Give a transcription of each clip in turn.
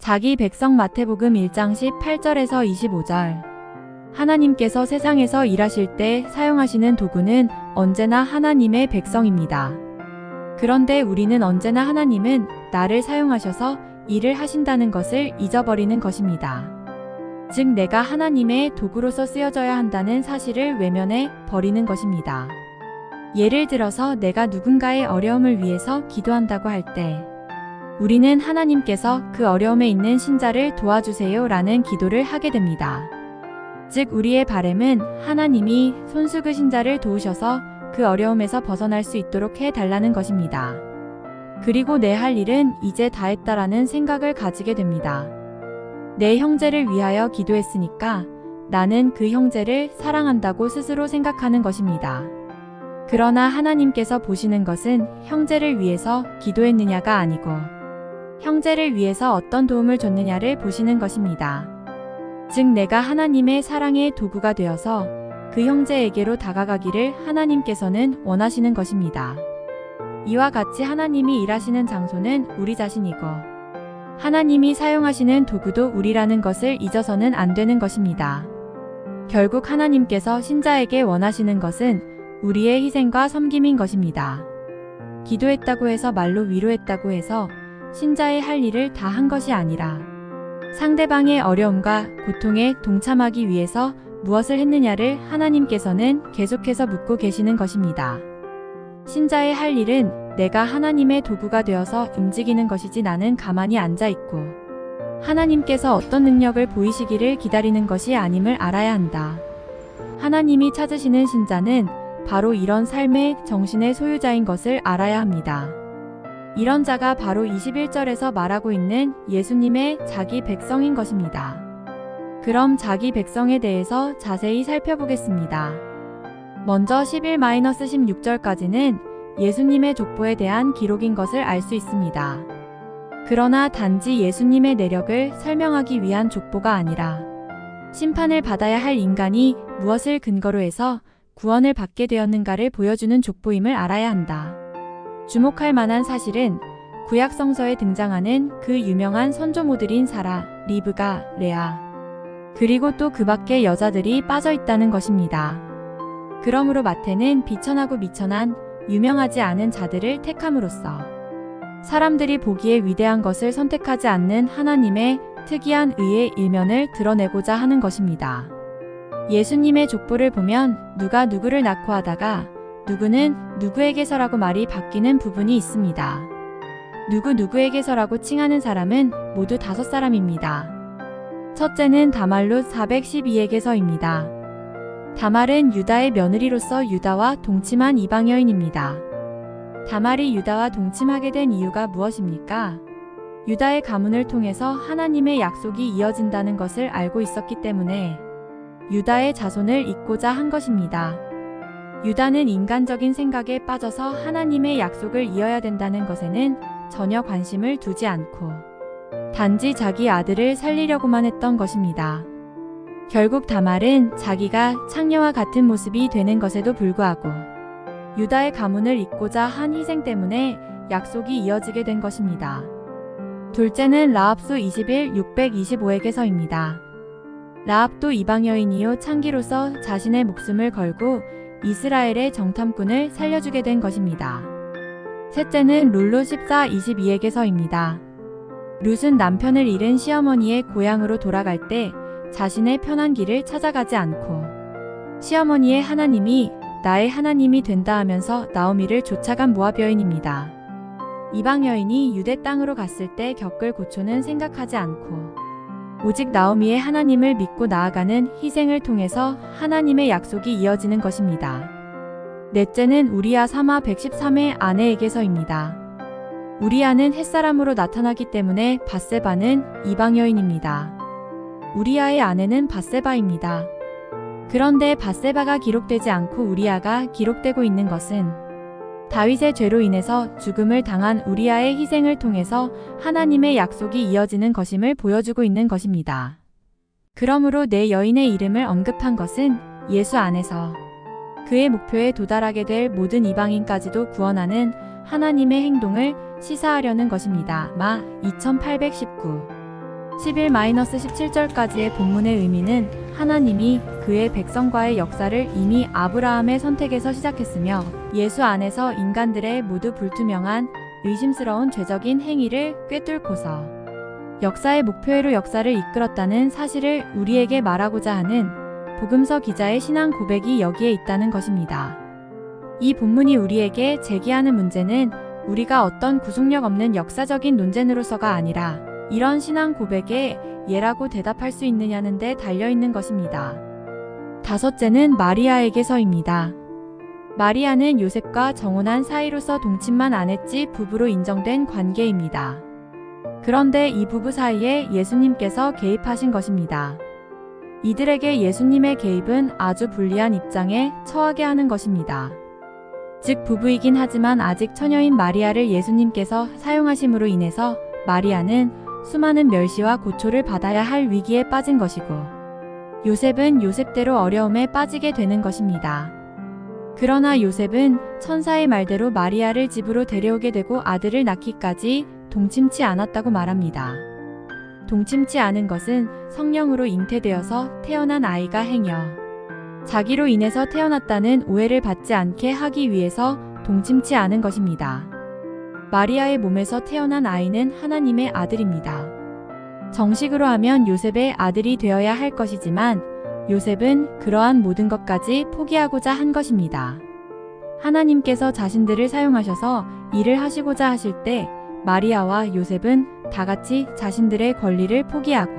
자기 백성 마태복음 1장 18절에서 25절. 하나님께서 세상에서 일하실 때 사용하시는 도구는 언제나 하나님의 백성입니다. 그런데 우리는 언제나 하나님은 나를 사용하셔서 일을 하신다는 것을 잊어버리는 것입니다. 즉 내가 하나님의 도구로서 쓰여져야 한다는 사실을 외면해 버리는 것입니다. 예를 들어서 내가 누군가의 어려움을 위해서 기도한다고 할 때 우리는 하나님께서 그 어려움에 있는 신자를 도와주세요 라는 기도를 하게 됩니다. 즉 우리의 바람은 하나님이 손수 신자를 도우셔서 그 어려움에서 벗어날 수 있도록 해달라는 것입니다. 그리고 내 할 일은 이제 다 했다라는 생각을 가지게 됩니다. 내 형제를 위하여 기도했으니까 나는 그 형제를 사랑한다고 스스로 생각하는 것입니다. 그러나 하나님께서 보시는 것은 형제를 위해서 기도했느냐가 아니고 형제를 위해서 어떤 도움을 줬느냐를 보시는 것입니다. 즉 내가 하나님의 사랑의 도구가 되어서 그 형제에게로 다가가기를 하나님께서는 원하시는 것입니다. 이와 같이 하나님이 일하시는 장소는 우리 자신이고 하나님이 사용하시는 도구도 우리라는 것을 잊어서는 안 되는 것입니다. 결국 하나님께서 신자에게 원하시는 것은 우리의 희생과 섬김인 것입니다. 기도했다고 해서 말로 위로했다고 해서 신자의 할 일을 다 한 것이 아니라 상대방의 어려움과 고통에 동참하기 위해서 무엇을 했느냐를 하나님께서는 계속해서 묻고 계시는 것입니다. 신자의 할 일은 내가 하나님의 도구가 되어서 움직이는 것이지 나는 가만히 앉아있고 하나님께서 어떤 능력을 보이시기를 기다리는 것이 아님을 알아야 한다. 하나님이 찾으시는 신자는 바로 이런 삶의 정신의 소유자인 것을 알아야 합니다. 이런 자가 바로 21절에서 말하고 있는 예수님의 자기 백성인 것입니다. 그럼 자기 백성에 대해서 자세히 살펴보겠습니다. 먼저 11-16절까지는 예수님의 족보에 대한 기록인 것을 알 수 있습니다. 그러나 단지 예수님의 내력을 설명하기 위한 족보가 아니라 심판을 받아야 할 인간이 무엇을 근거로 해서 구원을 받게 되었는가를 보여주는 족보임을 알아야 한다. 주목할 만한 사실은 구약 성서에 등장하는 그 유명한 선조모들인 사라, 리브가, 레아, 그리고 또 그 밖의 여자들이 빠져 있다는 것입니다. 그러므로 마태는 비천하고 미천한 유명하지 않은 자들을 택함으로써 사람들이 보기에 위대한 것을 선택하지 않는 하나님의 특이한 의의 일면을 드러내고자 하는 것입니다. 예수님의 족보를 보면 누가 누구를 낳고 하다가 누구는 누구에게서라고 말이 바뀌는 부분이 있습니다. 누구에게서라고 칭하는 사람은 모두 5사람입니다. 첫째는 다말룻 412에게서입니다. 다말은 유다의 며느리로서 유다와 동침한 이방 여인입니다. 다말이 유다와 동침하게 된 이유가 무엇입니까? 유다의 가문을 통해서 하나님의 약속이 이어진다는 것을 알고 있었기 때문에 유다의 자손을 잇고자 한 것입니다. 유다는 인간적인 생각에 빠져서 하나님의 약속을 이어야 된다는 것에는 전혀 관심을 두지 않고 단지 자기 아들을 살리려고만 했던 것입니다. 결국 다말은 자기가 창녀와 같은 모습이 되는 것에도 불구하고 유다의 가문을 잇고자 한 희생 때문에 약속이 이어지게 된 것입니다. 둘째는 라합수 21-625에게서입니다. 라합도 이방 여인이요 창기로서 자신의 목숨을 걸고 이스라엘의 정탐꾼을 살려주게 된 것입니다. 셋째는 룰루 14-22에게서입니다. 룻은 남편을 잃은 시어머니의 고향으로 돌아갈 때 자신의 편한 길을 찾아가지 않고 시어머니의 하나님이 나의 하나님이 된다 하면서 나오미를 쫓아간 모압 여인입니다. 이방 여인이 유대 땅으로 갔을 때 겪을 고초는 생각하지 않고 오직 나오미의 하나님을 믿고 나아가는 희생을 통해서 하나님의 약속이 이어지는 것입니다. 넷째는 우리아 3하 113의 아내에게서입니다. 우리아는 햇사람으로 나타나기 때문에 밧세바는 이방 여인입니다. 우리아의 아내는 밧세바입니다. 그런데 밧세바가 기록되지 않고 우리아가 기록되고 있는 것은 다윗의 죄로 인해서 죽음을 당한 우리아의 희생을 통해서 하나님의 약속이 이어지는 것임을 보여주고 있는 것입니다. 그러므로 내 여인의 이름을 언급한 것은 예수 안에서 그의 목표에 도달하게 될 모든 이방인까지도 구원하는 하나님의 행동을 시사하려는 것입니다. 마 2819 11-17절까지의 본문의 의미는 하나님이 그의 백성과의 역사를 이미 아브라함의 선택에서 시작했으며 예수 안에서 인간들의 모두 불투명한 의심스러운 죄적인 행위를 꿰뚫고서 역사의 목표로 역사를 이끌었다는 사실을 우리에게 말하고자 하는 복음서 기자의 신앙 고백이 여기에 있다는 것입니다. 이 본문이 우리에게 제기하는 문제는 우리가 어떤 구속력 없는 역사적인 논쟁으로서가 아니라 이런 신앙 고백에 예라고 대답할 수 있느냐는 데 달려있는 것입니다. 다섯째는 마리아에게서입니다. 마리아는 요셉과 정혼한 사이로서 동침만 안 했지 부부로 인정된 관계입니다. 그런데 이 부부 사이에 예수님께서 개입하신 것입니다. 이들에게 예수님의 개입은 아주 불리한 입장에 처하게 하는 것입니다. 즉 부부이긴 하지만 아직 처녀인 마리아를 예수님께서 사용하심으로 인해서 마리아는 수많은 멸시와 고초를 받아야 할 위기에 빠진 것이고 요셉은 요셉대로 어려움에 빠지게 되는 것입니다. 그러나 요셉은 천사의 말대로 마리아를 집으로 데려오게 되고 아들을 낳기까지 동침치 않았다고 말합니다. 동침치 않은 것은 성령으로 잉태되어서 태어난 아이가 행여 자기로 인해서 태어났다는 오해를 받지 않게 하기 위해서 동침치 않은 것입니다. 마리아의 몸에서 태어난 아이는 하나님의 아들입니다. 정식으로 하면 요셉의 아들이 되어야 할 것이지만 요셉은 그러한 모든 것까지 포기하고자 한 것입니다. 하나님께서 자신들을 사용하셔서 일을 하시고자 하실 때 마리아와 요셉은 다 같이 자신들의 권리를 포기하고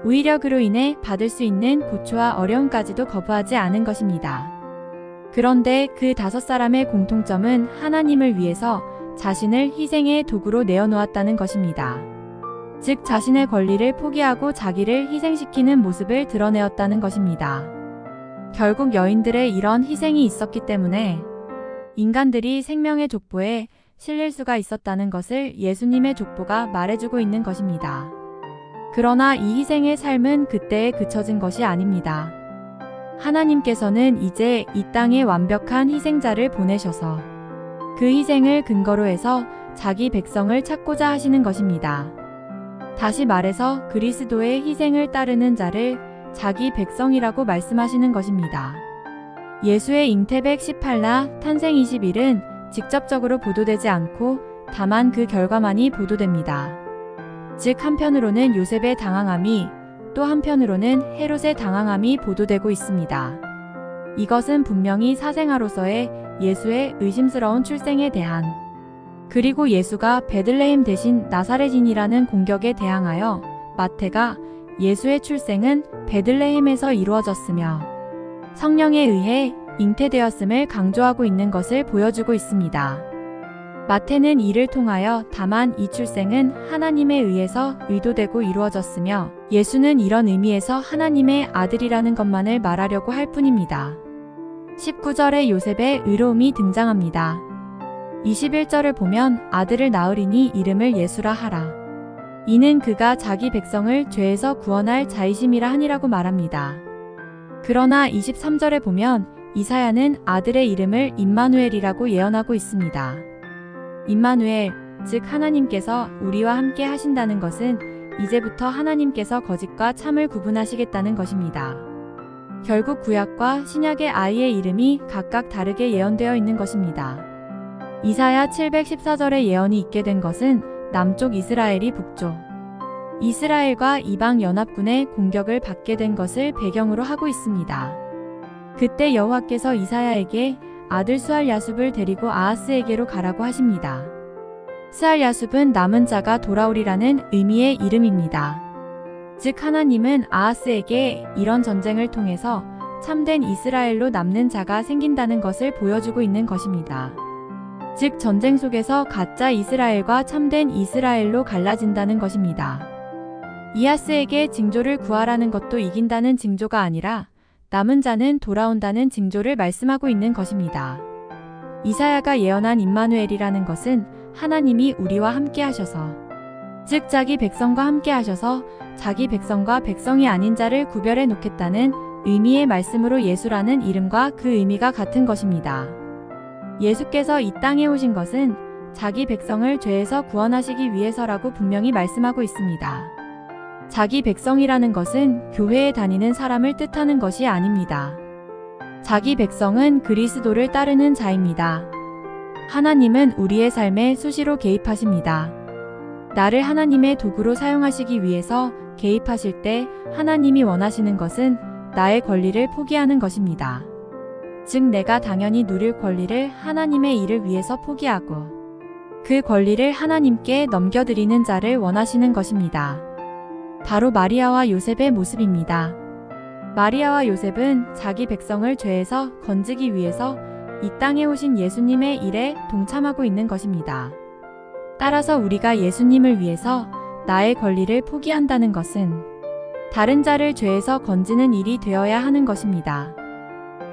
오히려 그로 인해 받을 수 있는 고초와 어려움까지도 거부하지 않은 것입니다. 그런데 그 다섯 사람의 공통점은 하나님을 위해서 자신을 희생의 도구로 내어놓았다는 것입니다. 즉 자신의 권리를 포기하고 자기를 희생시키는 모습을 드러내었다는 것입니다. 결국 여인들의 이런 희생이 있었기 때문에 인간들이 생명의 족보에 실릴 수가 있었다는 것을 예수님의 족보가 말해주고 있는 것입니다. 그러나 이 희생의 삶은 그때에 그쳐진 것이 아닙니다. 하나님께서는 이제 이 땅에 완벽한 희생자를 보내셔서 그 희생을 근거로 해서 자기 백성을 찾고자 하시는 것입니다. 다시 말해서 그리스도의 희생을 따르는 자를 자기 백성이라고 말씀하시는 것입니다. 예수의 잉태 118나 탄생 20일은 직접적으로 보도되지 않고 다만 그 결과만이 보도됩니다. 즉 한편으로는 요셉의 당황함이 또 한편으로는 헤롯의 당황함이 보도되고 있습니다. 이것은 분명히 사생아로서의 예수의 의심스러운 출생에 대한 그리고 예수가 베들레헴 대신 나사렛인이라는 공격에 대항하여 마태가 예수의 출생은 베들레헴에서 이루어졌으며 성령에 의해 잉태되었음을 강조하고 있는 것을 보여주고 있습니다. 마태는 이를 통하여 다만 이 출생은 하나님에 의해서 의도되고 이루어졌으며 예수는 이런 의미에서 하나님의 아들이라는 것만을 말하려고 할 뿐입니다. 19절에 요셉의 의로움이 등장합니다. 21절을 보면 아들을 낳으리니 이름을 예수라 하라. 이는 그가 자기 백성을 죄에서 구원할 자이심이라 하니라고 말합니다. 그러나 23절에 보면 이사야는 아들의 이름을 임마누엘이라고 예언하고 있습니다. 임마누엘, 즉 하나님께서 우리와 함께 하신다는 것은 이제부터 하나님께서 거짓과 참을 구분하시겠다는 것입니다. 결국 구약과 신약의 아이의 이름이 각각 다르게 예언되어 있는 것입니다. 이사야 714절의 예언이 있게 된 것은 남쪽 이스라엘이 북쪽 이스라엘과 이방 연합군의 공격을 받게 된 것을 배경으로 하고 있습니다. 그때 여호와께서 이사야에게 아들 스알야숲을 데리고 아하스에게로 가라고 하십니다. 스알야숲은 남은 자가 돌아오리라는 의미의 이름입니다. 즉 하나님은 아하스에게 이런 전쟁을 통해서 참된 이스라엘로 남는 자가 생긴다는 것을 보여주고 있는 것입니다. 즉 전쟁 속에서 가짜 이스라엘과 참된 이스라엘로 갈라진다는 것입니다. 이하스에게 징조를 구하라는 것도 이긴다는 징조가 아니라 남은 자는 돌아온다는 징조를 말씀하고 있는 것입니다. 이사야가 예언한 임마누엘이라는 것은 하나님이 우리와 함께 하셔서 즉 자기 백성과 함께 하셔서 자기 백성과 백성이 아닌 자를 구별해 놓겠다는 의미의 말씀으로 예수라는 이름과 그 의미가 같은 것입니다. 예수께서 이 땅에 오신 것은 자기 백성을 죄에서 구원하시기 위해서라고 분명히 말씀하고 있습니다. 자기 백성이라는 것은 교회에 다니는 사람을 뜻하는 것이 아닙니다. 자기 백성은 그리스도를 따르는 자입니다. 하나님은 우리의 삶에 수시로 개입하십니다. 나를 하나님의 도구로 사용하시기 위해서 개입하실 때 하나님이 원하시는 것은 나의 권리를 포기하는 것입니다. 즉 내가 당연히 누릴 권리를 하나님의 일을 위해서 포기하고 그 권리를 하나님께 넘겨드리는 자를 원하시는 것입니다. 바로 마리아와 요셉의 모습입니다. 마리아와 요셉은 자기 백성을 죄에서 건지기 위해서 이 땅에 오신 예수님의 일에 동참하고 있는 것입니다. 따라서 우리가 예수님을 위해서 나의 권리를 포기한다는 것은 다른 자를 죄에서 건지는 일이 되어야 하는 것입니다.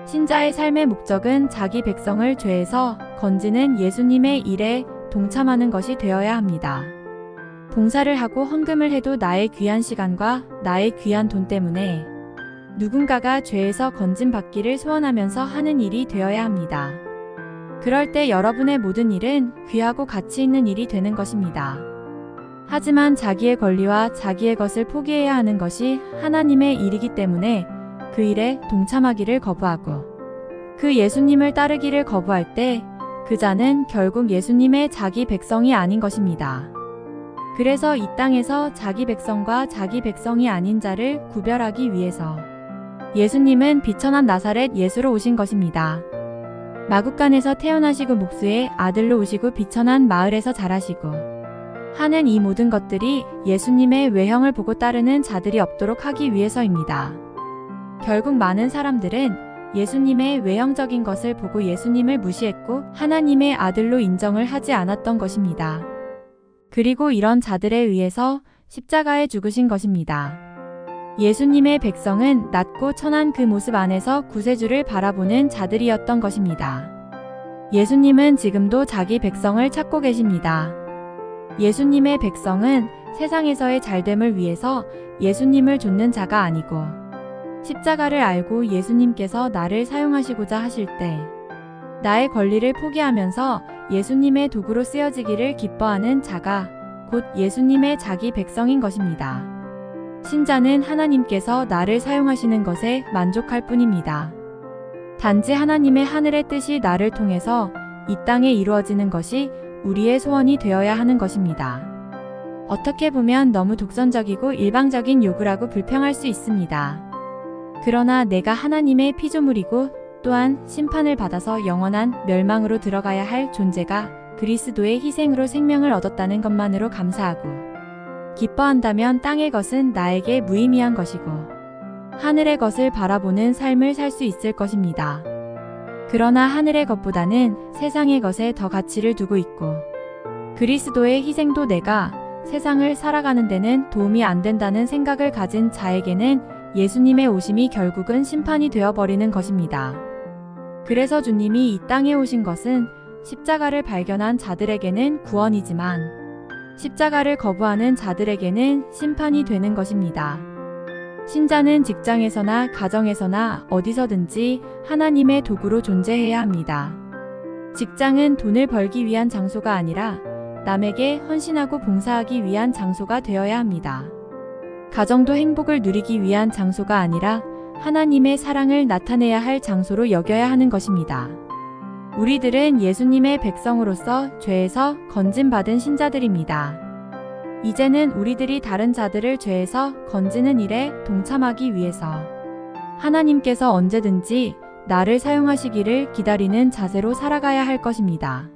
신자의 삶의 목적은 자기 백성을 죄에서 건지는 예수님의 일에 동참하는 것이 되어야 합니다. 봉사를 하고 헌금을 해도 나의 귀한 시간과 나의 귀한 돈 때문에 누군가가 죄에서 건짐받기를 소원하면서 하는 일이 되어야 합니다. 그럴 때 여러분의 모든 일은 귀하고 가치 있는 일이 되는 것입니다. 하지만 자기의 권리와 자기의 것을 포기해야 하는 것이 하나님의 일이기 때문에 그 일에 동참하기를 거부하고 그 예수님을 따르기를 거부할 때 그 자는 결국 예수님의 자기 백성이 아닌 것입니다. 그래서 이 땅에서 자기 백성과 자기 백성이 아닌 자를 구별하기 위해서 예수님은 비천한 나사렛 예수로 오신 것입니다. 마국간에서 태어나시고 목수의 아들로 오시고 비천한 마을에서 자라시고 하는 이 모든 것들이 예수님의 외형을 보고 따르는 자들이 없도록 하기 위해서입니다. 결국 많은 사람들은 예수님의 외형적인 것을 보고 예수님을 무시했고 하나님의 아들로 인정을 하지 않았던 것입니다. 그리고 이런 자들에 의해서 십자가에 죽으신 것입니다. 예수님의 백성은 낮고 천한 그 모습 안에서 구세주를 바라보는 자들이었던 것입니다. 예수님은 지금도 자기 백성을 찾고 계십니다. 예수님의 백성은 세상에서의 잘됨을 위해서 예수님을 좇는 자가 아니고 십자가를 알고 예수님께서 나를 사용하시고자 하실 때 나의 권리를 포기하면서 예수님의 도구로 쓰여지기를 기뻐하는 자가 곧 예수님의 자기 백성인 것입니다. 신자는 하나님께서 나를 사용하시는 것에 만족할 뿐입니다. 단지 하나님의 하늘의 뜻이 나를 통해서 이 땅에 이루어지는 것이 우리의 소원이 되어야 하는 것입니다. 어떻게 보면 너무 독선적이고 일방적인 요구라고 불평할 수 있습니다. 그러나 내가 하나님의 피조물이고 또한 심판을 받아서 영원한 멸망으로 들어가야 할 존재가 그리스도의 희생으로 생명을 얻었다는 것만으로 감사하고 기뻐한다면 땅의 것은 나에게 무의미한 것이고 하늘의 것을 바라보는 삶을 살 수 있을 것입니다. 그러나 하늘의 것보다는 세상의 것에 더 가치를 두고 있고 그리스도의 희생도 내가 세상을 살아가는 데는 도움이 안 된다는 생각을 가진 자에게는 예수님의 오심이 결국은 심판이 되어버리는 것입니다. 그래서 주님이 이 땅에 오신 것은 십자가를 발견한 자들에게는 구원이지만 십자가를 거부하는 자들에게는 심판이 되는 것입니다. 신자는 직장에서나 가정에서나 어디서든지 하나님의 도구로 존재해야 합니다. 직장은 돈을 벌기 위한 장소가 아니라 남에게 헌신하고 봉사하기 위한 장소가 되어야 합니다. 가정도 행복을 누리기 위한 장소가 아니라 하나님의 사랑을 나타내야 할 장소로 여겨야 하는 것입니다. 우리들은 예수님의 백성으로서 죄에서 건짐받은 신자들입니다. 이제는 우리들이 다른 자들을 죄에서 건지는 일에 동참하기 위해서 하나님께서 언제든지 나를 사용하시기를 기다리는 자세로 살아가야 할 것입니다.